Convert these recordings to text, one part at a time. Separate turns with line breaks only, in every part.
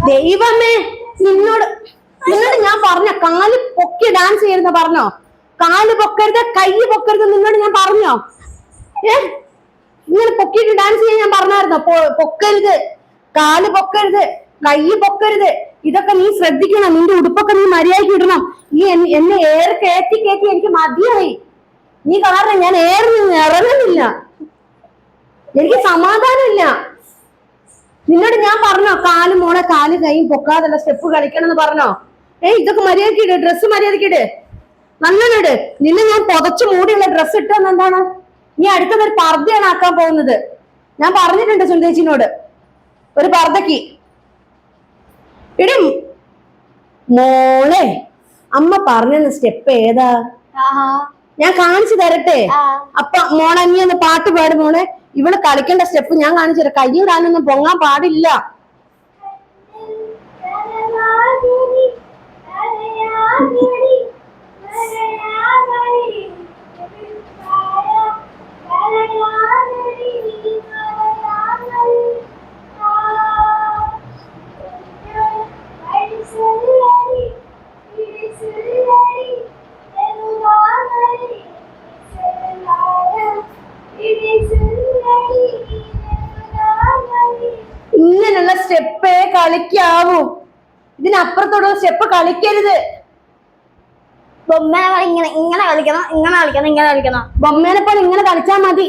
ദൈവമേ, നിന്നോട് നിന്നോട് ഞാൻ പറഞ്ഞ കാല് പൊക്കി ഡാൻസ് ചെയ്യുന്ന പറഞ്ഞോ? കാല് പൊക്കരുത്, കൈ പൊക്കരുത് നിന്നോട് ഞാൻ പറഞ്ഞോ? ഇങ്ങനെ പൊക്കിയിട്ട് ഡാൻസ് ചെയ്യാൻ ഞാൻ പറഞ്ഞായിരുന്നോ? പൊക്കരുത്, കാല് പൊക്കരുത്, കൈ പൊക്കരുത്, ഇതൊക്കെ നീ ശ്രദ്ധിക്കണം. നിന്റെ ഉടുപ്പൊക്കെ നീ മര്യാദയ്ക്ക് ഇടണം. ഈ എന്നെ ഏറെ കയറ്റി കയറ്റി എനിക്ക് മതിയായി. നീ കാരണം ഞാൻ ഏറെ നിന്ന് ഇറങ്ങുന്നില്ല, എനിക്ക് സമാധാനമില്ല. നിന്നോട് ഞാൻ പറഞ്ഞോ കാല് മോളെ കാല് കൈയും പൊക്കാതല്ല സ്റ്റെപ്പ് കളിക്കണം എന്ന് പറഞ്ഞോ? ഇതൊക്കെ മര്യാദയ്ക്ക് ഇട്, ഡ്രസ്സ് മര്യാദയ്ക്ക് ഇട്, നല്ലോണം ഇട്. നിന്നെ ഞാൻ പുതച്ചു മൂടിയുള്ള ഡ്രസ്സ് ഇട്ടെന്ന് എന്താണ്? നീ അടുത്തതൊരു പർദ്ദയാണ് ആക്കാൻ പോകുന്നത്. ഞാൻ പറഞ്ഞിട്ടുണ്ട് സുന്ദേച്ചിനോട്, ഒരു പർദ്ദക്ക് ഇടും. മോളെ അമ്മ പറഞ്ഞ സ്റ്റെപ്പ് ഏതാ? ഞാൻ കാണിച്ചു തരട്ടെ? അപ്പൊ മോളെ നീ ഒന്ന് പാട്ട് പാടും മോളെ. ഇവള് കളിക്കേണ്ട സ്റ്റെപ്പ് ഞാൻ കാണിച്ചു തരാം. കയ്യും കാലൊന്നും പൊങ്ങാൻ പാടില്ല. ഇങ്ങനെയുള്ള സ്റ്റെപ്പേ കളിക്കാവൂ, ഇതിനപ്പുറത്തോടുള്ള സ്റ്റെപ്പ് കളിക്കരുത്.
ബൊമ്മേനെ ഇങ്ങനെ ഇങ്ങനെ കളിക്കണം, ഇങ്ങനെ കളിക്കണം, ഇങ്ങനെ കളിക്കണം.
ബൊമ്മേനെ പോലെ ഇങ്ങനെ കളിച്ചാൽ മതി,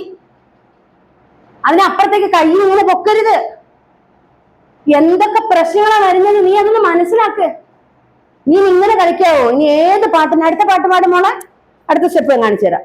അതിനപ്പുറത്തേക്ക് കൈ ഇങ്ങനെ പൊക്കരുത്. എന്തൊക്കെ പ്രശ്നങ്ങളാണ് വരുന്നത് നീ അതൊന്ന് മനസ്സിലാക്ക്. നീ ഇങ്ങനെ കളിക്കാവോ? നീ ഏത് പാട്ടിന് അടുത്ത പാട്ട് പാടും മോളെ? അടുത്ത സ്റ്റെപ്പ് ഞാൻ കാണിച്ചു തരാം.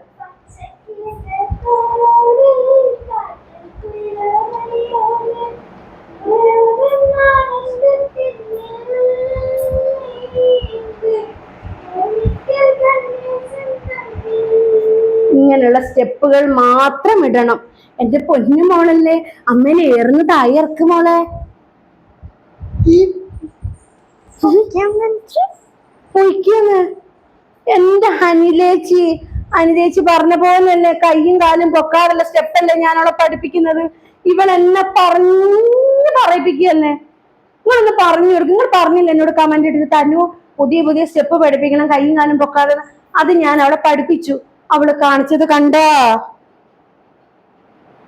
ഇങ്ങനെയുള്ള സ്റ്റെപ്പുകൾ മാത്രം ഇടണം. എന്റെ പൊന്നു മോളല്ലേ, അമ്മേനെ ഏറുന്ന തായി ഇറക്ക് മോളെ. എന്റെ അനിലേച്ചി പറഞ്ഞ പോലല്ലേ കയ്യും കാലും പൊക്കാറുള്ള സ്റ്റെപ്പല്ലേ ഞാൻ അവളെ പഠിപ്പിക്കുന്നത്. ഇവളെന്നെ പറയിപ്പിക്കുകയല്ലേ. നിങ്ങളൊന്ന് പറഞ്ഞു കൊടുക്കും. നിങ്ങൾ പറഞ്ഞില്ല എന്നോട് കമന്റ് ഇട്ടിട്ട് തന്നു പുതിയ പുതിയ സ്റ്റെപ്പ് പഠിപ്പിക്കണം കയ്യും കാലും പൊക്കാതെ. അത് ഞാൻ അവളെ പഠിപ്പിച്ചു. അവള് കാണിച്ചത് കണ്ടോ?